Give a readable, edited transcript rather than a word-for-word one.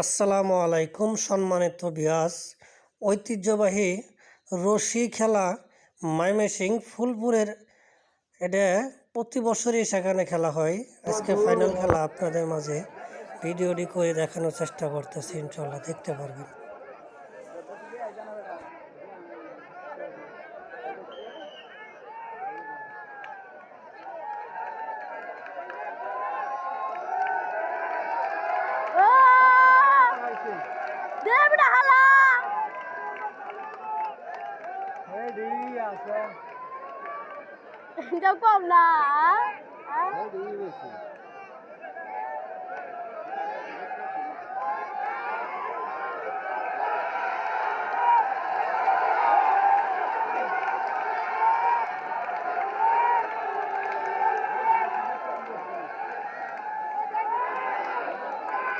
আসসালামু আলাইকুম সম্মানিত ভিউয়ার্স। ঐতিহ্যবাহী রশি খেলা ময়মনসিং ফুলপুরের এটা প্রতি বছরই সেখানে খেলা হয়। আজকে ফাইনাল খেলা আপনাদের মাঝে ভিডিওটি করে দেখানোর চেষ্টা করতেছি, ইনশাআল্লাহ দেখতে পারবেন। Đâu có ông là